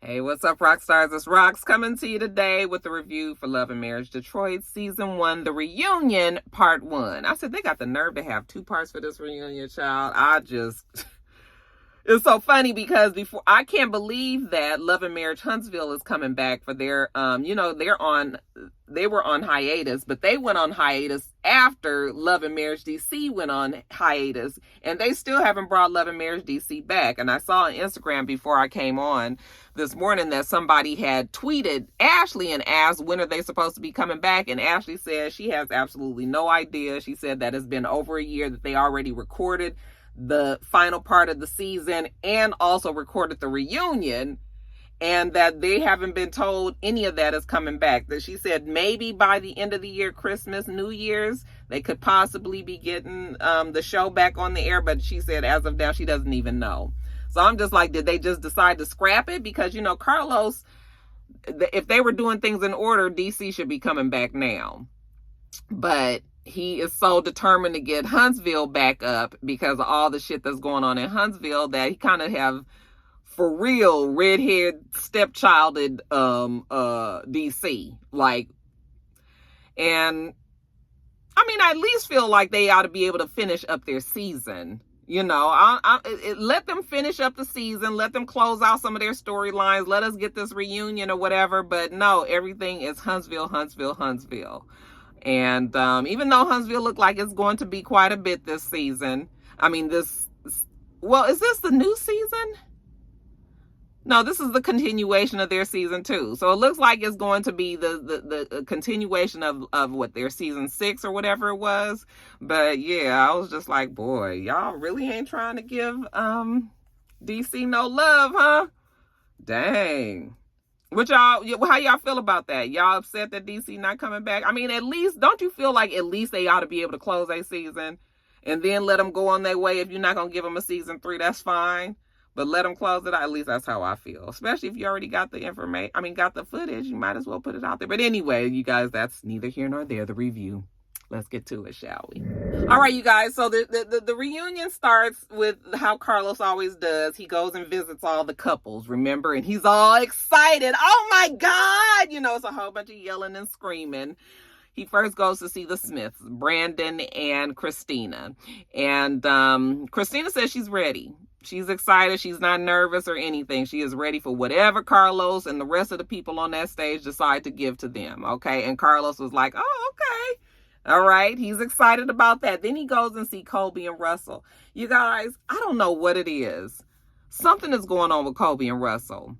Hey, what's up, rock stars? It's Rox coming to you today with a review for Love and Marriage Detroit Season 1, The Reunion, Part 1. I said they got the nerve to have 2 parts for this reunion, child. It's so funny because I can't believe that Love and Marriage Huntsville is coming back for their, they were on hiatus, but they went on hiatus after Love and Marriage DC went on hiatus, and they still haven't brought Love and Marriage DC back. And I saw on Instagram before I came on this morning that somebody had tweeted Ashley and asked when are they supposed to be coming back, and Ashley said she has absolutely no idea. She said that it's been over a year that they already recorded the final part of the season and also recorded the reunion, and that they haven't been told any of that is coming back. That she said maybe by the end of the year, Christmas, New Year's, they could possibly be getting the show back on the air, but she said as of now she doesn't even know. So I'm just like, did they just decide to scrap it? Because Carlos, if they were doing things in order, DC should be coming back now, but he is so determined to get Huntsville back up because of all the shit that's going on in Huntsville that he kind of have, for real, redhead stepchilded DC. And I mean, I at least feel like they ought to be able to finish up their season. Let them finish up the season. Let them close out some of their storylines. Let us get this reunion or whatever. But no, everything is Huntsville. And even though Huntsville looked like it's going to be quite a bit this season, is this the new season? No, this is the continuation of their season 2. So it looks like it's going to be the continuation of what, their season 6 or whatever it was. But yeah, I was just like, boy, y'all really ain't trying to give DC no love, huh? Dang. How y'all feel about that? Y'all upset that DC not coming back? I mean, at least, don't you feel like at least they ought to be able to close a season and then let them go on their way? If you're not going to give them a season 3, that's fine. But let them close it out. At least that's how I feel. Especially if you already got the information, got the footage, you might as well put it out there. But anyway, you guys, that's neither here nor there, the review. Let's get to it, shall we? All right, you guys. So the reunion starts with how Carlos always does. He goes and visits all the couples, remember? And he's all excited. Oh, my God. It's a whole bunch of yelling and screaming. He first goes to see the Smiths, Brandon and Christina. And Christina says she's ready. She's excited. She's not nervous or anything. She is ready for whatever Carlos and the rest of the people on that stage decide to give to them. Okay. And Carlos was like, oh, okay. All right. He's excited about that. Then he goes and see Colby and Russell. You guys, I don't know what it is. Something is going on with Colby and Russell.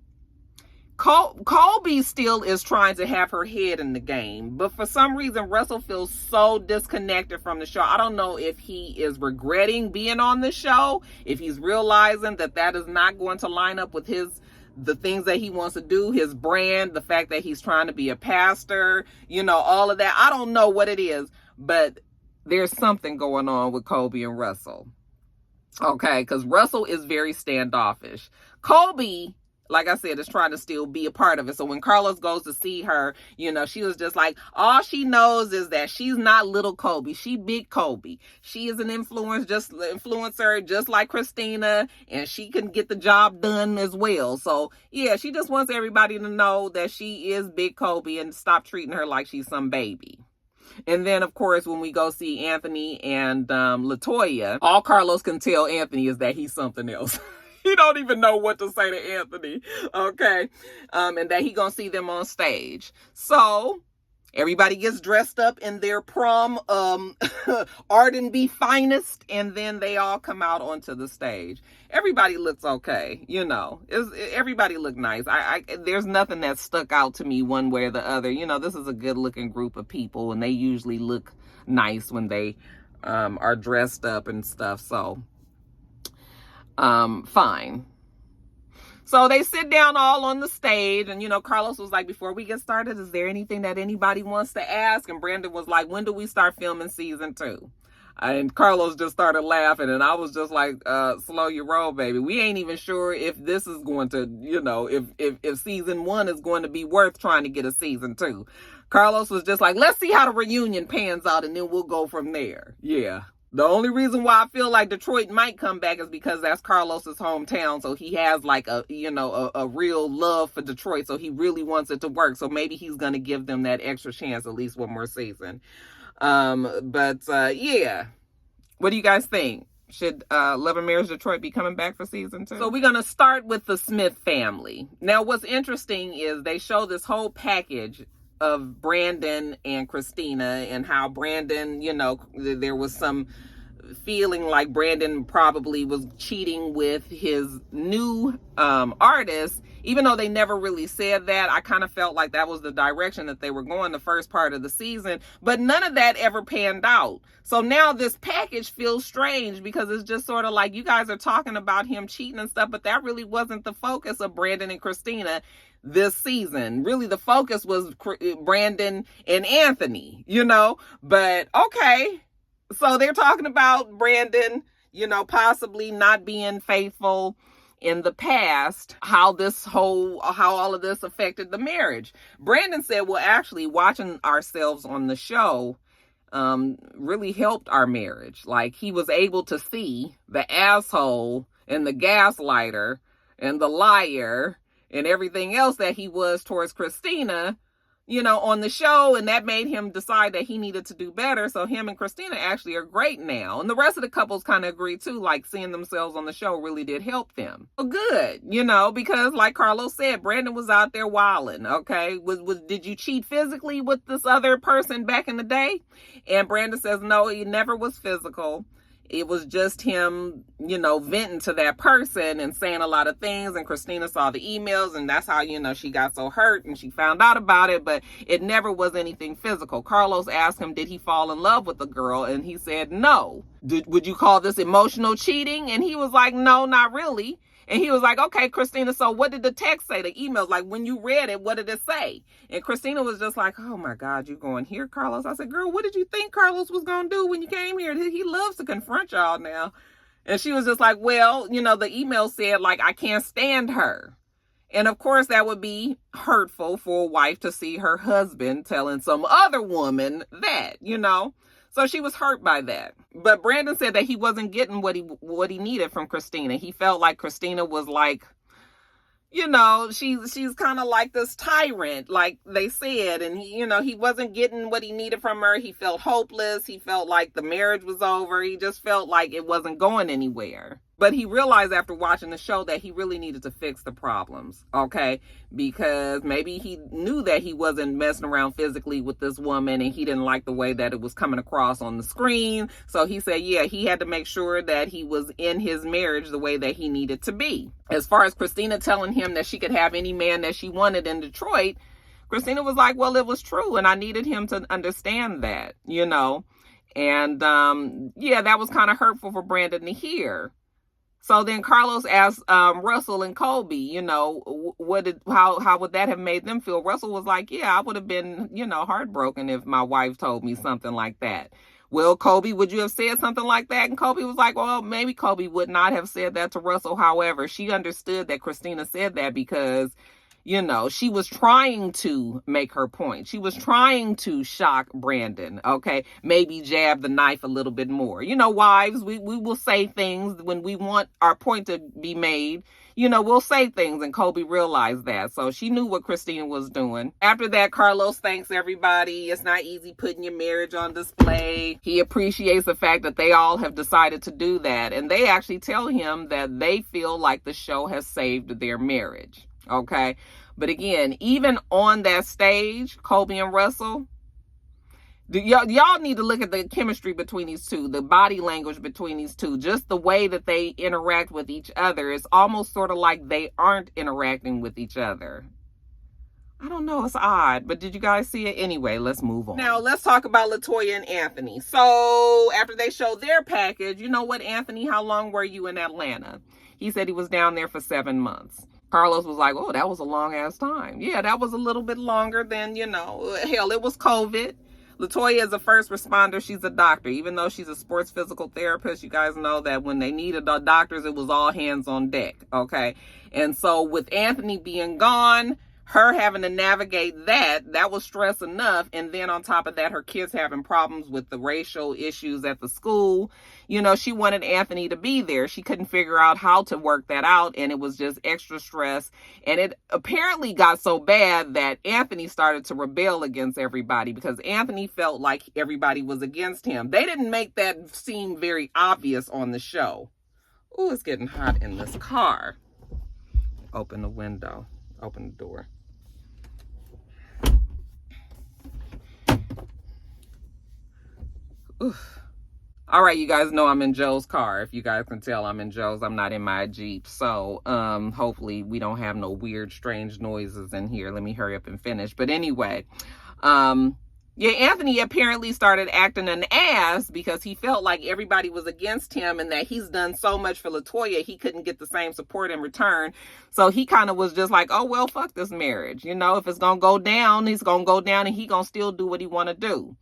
Colby still is trying to have her head in the game, but for some reason, Russell feels so disconnected from the show. I don't know if he is regretting being on the show, if he's realizing that is not going to line up with the things that he wants to do, his brand, the fact that he's trying to be a pastor, all of that. I don't know what it is, but there's something going on with Colby and Russell. Okay, because Russell is very standoffish. Colby, like I said, is trying to still be a part of it. So when Carlos goes to see her, she was just like, all she knows is that she's not little Colby. She big Colby. She is an influencer, just like Christina, and she can get the job done as well. So yeah, she just wants everybody to know that she is big Colby and stop treating her like she's some baby. And then, of course, when we go see Anthony and Latoya, all Carlos can tell Anthony is that he's something else. He don't even know what to say to Anthony, okay? And that he gonna see them on stage. So everybody gets dressed up in their prom R&B finest, and then they all come out onto the stage. Everybody looks okay, everybody look nice. There's nothing that stuck out to me one way or the other. This is a good-looking group of people, and they usually look nice when they are dressed up and stuff. So fine. So they sit down all on the stage, and Carlos was like, before we get started, is there anything that anybody wants to ask? And Brandon was like, when do we start filming season 2? And Carlos just started laughing, and I was just like, slow your roll, baby. We ain't even sure if this is going to, if season 1 is going to be worth trying to get a season 2. Carlos was just like, let's see how the reunion pans out, and then we'll go from there. Yeah. The only reason why I feel like Detroit might come back is because that's Carlos's hometown. So he has like a real love for Detroit. So he really wants it to work. So maybe he's going to give them that extra chance, at least one more season. Yeah. What do you guys think? Should Love and Marriage Detroit be coming back for season 2? So we're going to start with the Smith family. Now, what's interesting is they show this whole package of Brandon and Christina, and how Brandon, there was some feeling like Brandon probably was cheating with his new artist. Even though they never really said that, I kind of felt like that was the direction that they were going the first part of the season, but none of that ever panned out. So now this package feels strange, because it's just sort of like, you guys are talking about him cheating and stuff, but that really wasn't the focus of Brandon and Christina this season. Really, the focus was Brandon and Anthony, but okay. So they're talking about Brandon, possibly not being faithful in the past, how all of this affected the marriage. Brandon said, well, actually watching ourselves on the show really helped our marriage. Like, he was able to see the asshole and the gaslighter and the liar and everything else that he was towards Christina, on the show, and that made him decide that he needed to do better. So him and Christina actually are great now. And the rest of the couples kind of agree too, like seeing themselves on the show really did help them. Well, good, because like Carlos said, Brandon was out there wilding, okay? Did you cheat physically with this other person back in the day? And Brandon says, no, he never was physical. It was just him, venting to that person and saying a lot of things. And Christina saw the emails, and that's how, she got so hurt and she found out about it. But it never was anything physical. Carlos asked him, did he fall in love with the girl? And he said, no. Would you call this emotional cheating? And he was like, no, not really. And he was like, okay, Christina, so what did the text say? The emails, like when you read it, what did it say? And Christina was just like, oh my God, you going here, Carlos? I said, girl, what did you think Carlos was going to do when you came here? He loves to confront y'all now. And she was just like, well, the email said, like, I can't stand her. And of course, that would be hurtful for a wife to see her husband telling some other woman that, So she was hurt by that. But Brandon said that he wasn't getting what he needed from Christina. He felt like Christina was like, she's kind of like this tyrant, like they said. And he wasn't getting what he needed from her. He felt hopeless. He felt like the marriage was over. He just felt like it wasn't going anywhere. But he realized after watching the show that he really needed to fix the problems, okay? Because maybe he knew that he wasn't messing around physically with this woman, and he didn't like the way that it was coming across on the screen. So he said, yeah, he had to make sure that he was in his marriage the way that he needed to be. As far as Christina telling him that she could have any man that she wanted in Detroit, Christina was like, well, it was true, and I needed him to understand that, And that was kind of hurtful for Brandon to hear. So then Carlos asked Russell and Colby, how would that have made them feel? Russell was like, yeah, I would have been, heartbroken if my wife told me something like that. Well, Colby, would you have said something like that? And Colby was like, well, maybe Colby would not have said that to Russell. However, she understood that Christina said that because, she was trying to make her point. She was trying to shock Brandon, okay? Maybe jab the knife a little bit more. Wives, we will say things when we want our point to be made. We'll say things, and Colby realized that. So she knew what Christina was doing. After that, Carlos thanks everybody. It's not easy putting your marriage on display. He appreciates the fact that they all have decided to do that. And they actually tell him that they feel like the show has saved their marriage. Okay. But again, even on that stage, Colby and Russell, y'all need to look at the chemistry between these two, the body language between these two, just the way that they interact with each other. It's almost sort of like they aren't interacting with each other. I don't know. It's odd. But did you guys see it? Anyway, let's move on. Now, let's talk about Latoya and Anthony. So after they showed their package, you know what, Anthony, how long were you in Atlanta? He said he was down there for 7 months. Carlos was like, oh, that was a long ass time. Yeah, that was a little bit longer than, hell, it was COVID. Latoya is a first responder. She's a doctor. Even though she's a sports physical therapist, you guys know that when they needed the doctors, it was all hands on deck, okay? And so with Anthony being gone, her having to navigate that was stress enough. And then on top of that, her kids having problems with the racial issues at the school. She wanted Anthony to be there. She couldn't figure out how to work that out, and it was just extra stress. And it apparently got so bad that Anthony started to rebel against everybody because Anthony felt like everybody was against him. They didn't make that seem very obvious on the show. Ooh, it's getting hot in this car. Open the window. Open the door. Oof. All right, you guys know I'm in Joe's car. If you guys can tell, I'm in Joe's. I'm not in my Jeep. So hopefully we don't have no weird, strange noises in here. Let me hurry up and finish. But anyway, yeah, Anthony apparently started acting an ass because he felt like everybody was against him and that he's done so much for Latoya, he couldn't get the same support in return. So he kind of was just like, oh, well, fuck this marriage. If it's going to go down, it's going to go down and he going to still do what he want to do.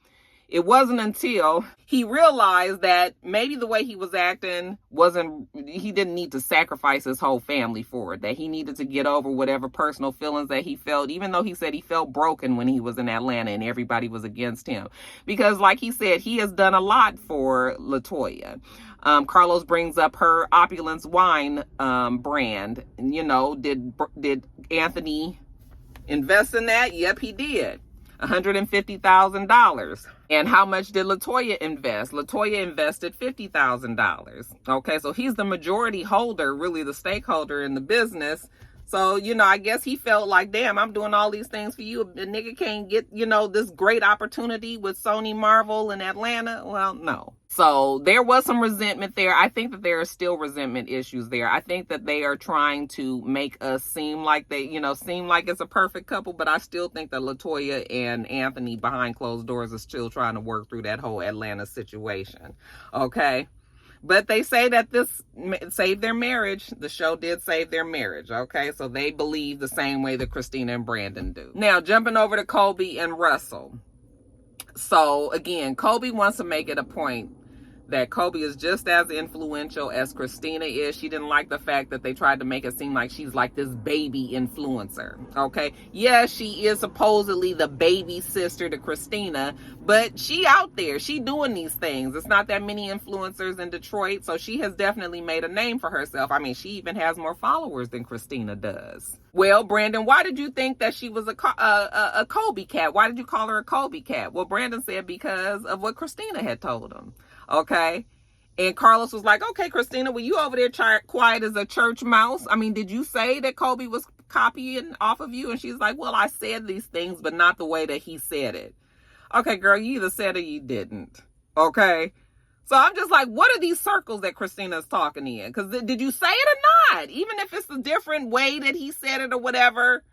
It wasn't until he realized that maybe the way he was acting he didn't need to sacrifice his whole family for it, that he needed to get over whatever personal feelings that he felt, even though he said he felt broken when he was in Atlanta and everybody was against him. Because like he said, he has done a lot for Latoya. Carlos brings up her Opulence wine brand. Did Anthony invest in that? Yep, he did. $150,000. And how much did Latoya invest? Latoya invested $50,000. Okay, so he's the majority holder, really the stakeholder in the business. So, I guess he felt like, damn, I'm doing all these things for you. The nigga can't get, this great opportunity with Sony Marvel in Atlanta. Well, no. So there was some resentment there. I think that there are still resentment issues there. I think that they are trying to make us seem like seem like it's a perfect couple. But I still think that Latoya and Anthony behind closed doors are still trying to work through that whole Atlanta situation. Okay. But they say that this saved their marriage. The show did save their marriage, okay? So they believe the same way that Christina and Brandon do. Now, jumping over to Colby and Russell. So, again, Colby wants to make it a point that Colby is just as influential as Christina is. She didn't like the fact that they tried to make it seem like she's like this baby influencer, okay? Yeah, she is supposedly the baby sister to Christina, but she out there. She doing these things. It's not that many influencers in Detroit, so she has definitely made a name for herself. I mean, she even has more followers than Christina does. Well, Brandon, why did you think that she was a Colby cat? Why did you call her a Colby cat? Well, Brandon said because of what Christina had told him. Okay. And Carlos was like, okay, Christina, were you over there quiet as a church mouse? I mean, did you say that Colby was copying off of you? And she's like, well, I said these things, but not the way that he said it. Okay, girl, you either said it or you didn't. Okay. So I'm just like, what are these circles that Christina's talking in? Because did you say it or not? Even if it's a different way that he said it or whatever.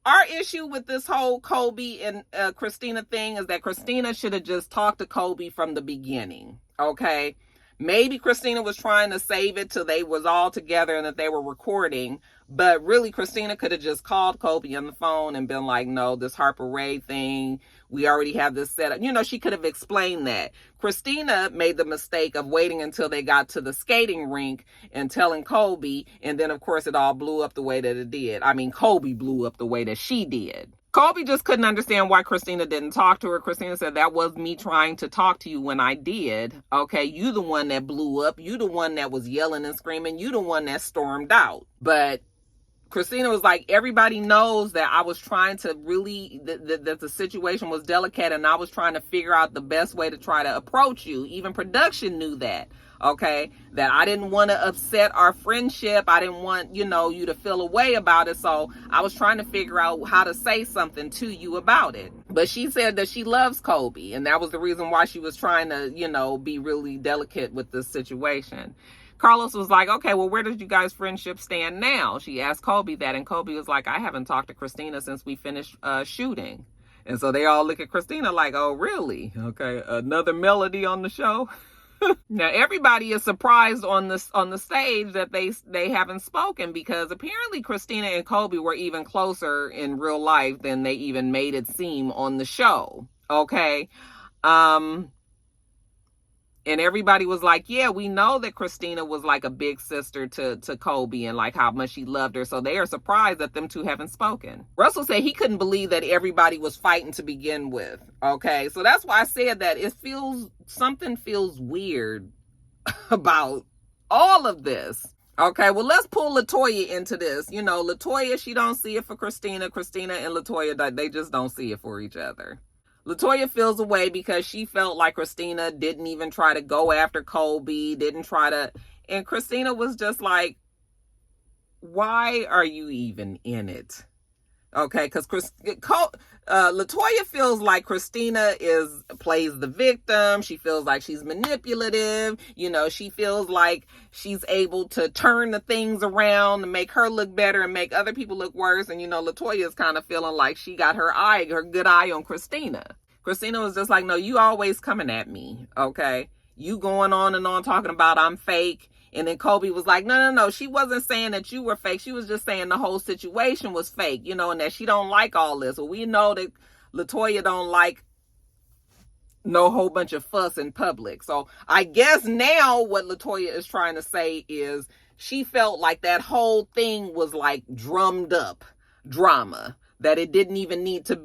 Our issue with this whole Colby and Christina thing is that Christina should have just talked to Colby from the beginning, okay? Maybe Christina was trying to save it till they was all together and that they were recording, but really Christina could have just called Colby on the phone and been like, no, this Harper Ray thing, we already have this set up. She could have explained that. Christina made the mistake of waiting until they got to the skating rink and telling Colby, and then of course it all blew up the way that it did. I mean, Colby blew up the way that she did. Colby just couldn't understand why Christina didn't talk to her. Christina said, that was me trying to talk to you when I did. Okay, you the one that blew up. You the one that was yelling and screaming. You the one that stormed out. But Christina was like, everybody knows that I was trying to really, that the situation was delicate and I was trying to figure out the best way to try to approach you. Even production knew that. Okay, that I didn't want to upset our friendship. I didn't want, you to feel a way about it. So I was trying to figure out how to say something to you about it. But she said that she loves Colby. And that was the reason why she was trying to, be really delicate with this situation. Carlos was like, okay, well, where does you guys' friendship stand now? She asked Colby that. And Colby was like, I haven't talked to Christina since we finished shooting. And so they all look at Christina like, oh, really? Okay, another Melody on the show. Now everybody is surprised on the stage that they haven't spoken, because apparently Christina and Colby were even closer in real life than they even made it seem on the show. Okay. And everybody was like, yeah, we know that Christina was like a big sister to Colby and like how much she loved her. So they are surprised that them two haven't spoken. Russell said he couldn't believe that everybody was fighting to begin with. Okay, so that's why I said that something feels weird about all of this. Okay, well, let's pull Latoya into this. You know, Latoya, she don't see it for Christina. Christina and Latoya, they just don't see it for each other. Latoya feels away because she felt like Christina didn't even try to go after Colby, and Christina was just like, why are you even in it? Okay, because Latoya feels like Christina plays the victim. She feels like she's manipulative. You know, she feels like she's able to turn the things around to make her look better and make other people look worse. And, you know, Latoya is kind of feeling like she got her good eye on Christina. Christina was just like, no, you always coming at me, okay? You going on and on talking about I'm fake. And then Colby was like, no. She wasn't saying that you were fake. She was just saying the whole situation was fake, you know, and that she don't like all this. Well, we know that Latoya don't like no whole bunch of fuss in public. So I guess now what Latoya is trying to say is she felt like that whole thing was like drummed up drama. That it didn't even need to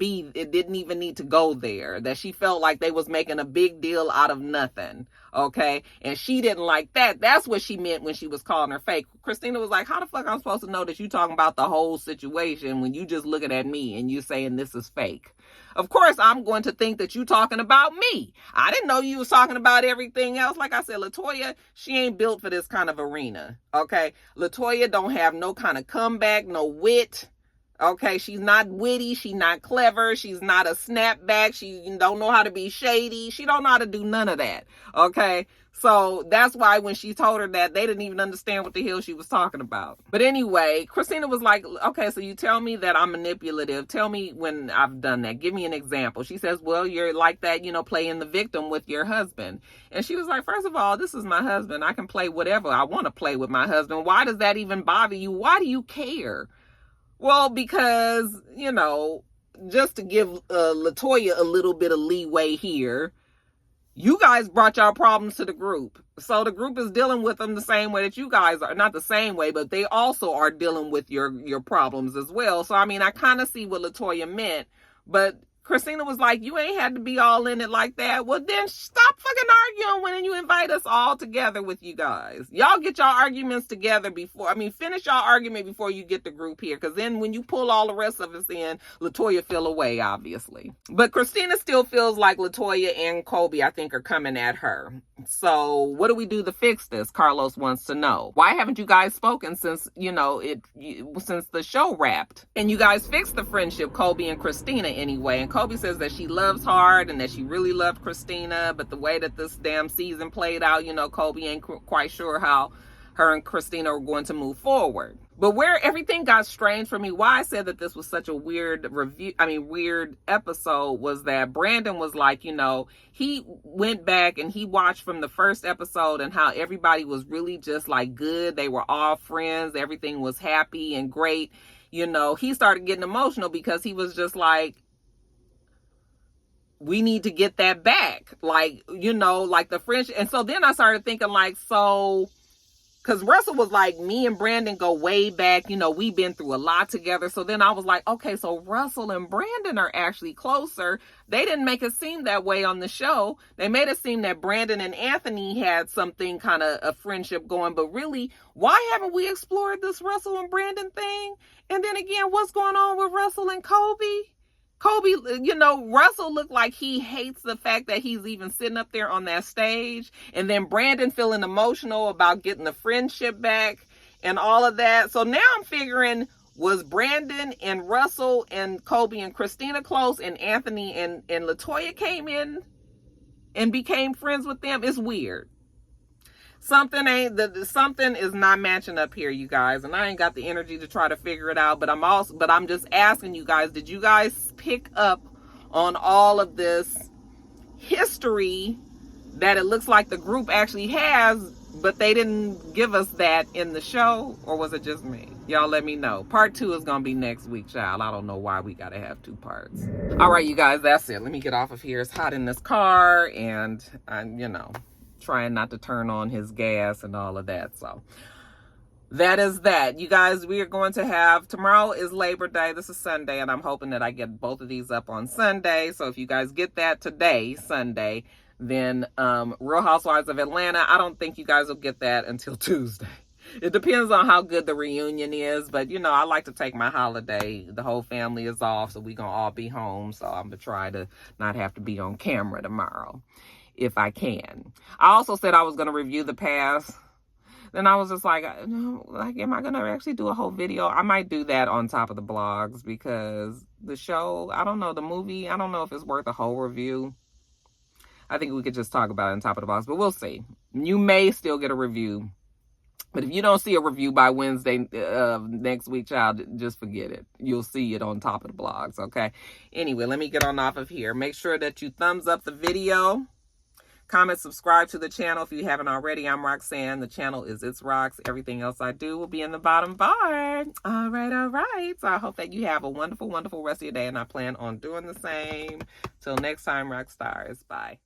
go there. That she felt like they was making a big deal out of nothing. Okay. And she didn't like that. That's what she meant when she was calling her fake. Christina was like, how the fuck I'm supposed to know that you talking about the whole situation when you just looking at me and you saying this is fake? Of course, I'm going to think that you talking about me. I didn't know you was talking about everything else. Like I said, Latoya, she ain't built for this kind of arena. Okay. Latoya don't have no kind of comeback, no wit. Okay, she's not witty, she's not clever, she's not a snapback, she don't know how to be shady, she don't know how to do none of that, okay? So that's why when she told her that, they didn't even understand what the hell she was talking about. But anyway, Christina was like, okay, so you tell me that I'm manipulative. Tell me when I've done that. Give me an example. She says, well, you're like that, you know, playing the victim with your husband. And she was like, first of all, this is my husband. I can play whatever I want to play with my husband. Why does that even bother you? Why do you care? Well, because, you know, just to give Latoya a little bit of leeway here, you guys brought y'all problems to the group. So the group is dealing with them the same way that you guys are. Not the same way, but they also are dealing with your problems as well. So, I mean, I kind of see what Latoya meant. But Christina was like, you ain't had to be all in it like that. Well, then stop fucking arguing when you invite us all together with you guys. Y'all get y'all arguments together finish y'all argument before you get the group here. Because then when you pull all the rest of us in, Latoya feel away, obviously. But Christina still feels like Latoya and Colby, I think, are coming at her. So what do we do to fix this? Carlos wants to know. Why haven't you guys spoken since, since the show wrapped? And you guys fixed the friendship, Colby and Christina, anyway. And Colby says that she loves hard and that she really loved Christina, but the way that this damn season played out, Colby ain't quite sure how her and Christina are going to move forward. But where everything got strange for me, why I said that this was such a weird episode, was that Brandon was like, he went back and he watched from the first episode and how everybody was really just like good. They were all friends. Everything was happy and great. He started getting emotional because he was just like, we need to get that back. Like, like the friendship. And so then I started thinking like, because Russell was like, me and Brandon go way back. We've been through a lot together. So then I was like, okay, so Russell and Brandon are actually closer. They didn't make it seem that way on the show. They made it seem that Brandon and Anthony had something kind of a friendship going. But really, why haven't we explored this Russell and Brandon thing? And then again, what's going on with Russell and Colby? Colby, Russell looked like he hates the fact that he's even sitting up there on that stage. And then Brandon feeling emotional about getting the friendship back and all of that. So now I'm figuring, was Brandon and Russell and Colby and Christina close, and Anthony and Latoya came in and became friends with them? It's weird. Something is not matching up here, you guys, and I ain't got the energy to try to figure it out. But I'm just asking you guys, did you guys pick up on all of this history that it looks like the group actually has, but they didn't give us that in the show? Or was it just me? Y'all let me know. Part 2 is gonna be next week, child. I don't know why we gotta have 2 parts. All right, you guys, that's it. Let me get off of here. It's hot in this car, and trying not to turn on his gas and all of that. So that is that. You guys, we are going to have, tomorrow is Labor Day. This is Sunday, and I'm hoping that I get both of these up on Sunday. So if you guys get that today, Sunday, then Real Housewives of Atlanta, I don't think you guys will get that until Tuesday. It depends on how good the reunion is, but, you know, I like to take my holiday. The whole family is off, so we're going to all be home. So I'm going to try to not have to be on camera tomorrow if I can. I also said I was going to review the past. Then I was just like, no, like, am I going to actually do a whole video? I might do that on top of the blogs because the show, I don't know, the movie, I don't know if it's worth a whole review. I think we could just talk about it on top of the blogs, but we'll see. You may still get a review. But if you don't see a review by Wednesday next week, child, just forget it. You'll see it on top of the blogs, okay? Anyway, let me get on off of here. Make sure that you thumbs up the video. Comment, subscribe to the channel if you haven't already. I'm Roxanne. The channel is itsrox. Everything else I do will be in the bottom bar. All right. So I hope that you have a wonderful, wonderful rest of your day, and I plan on doing the same. Till next time, rock stars. Bye.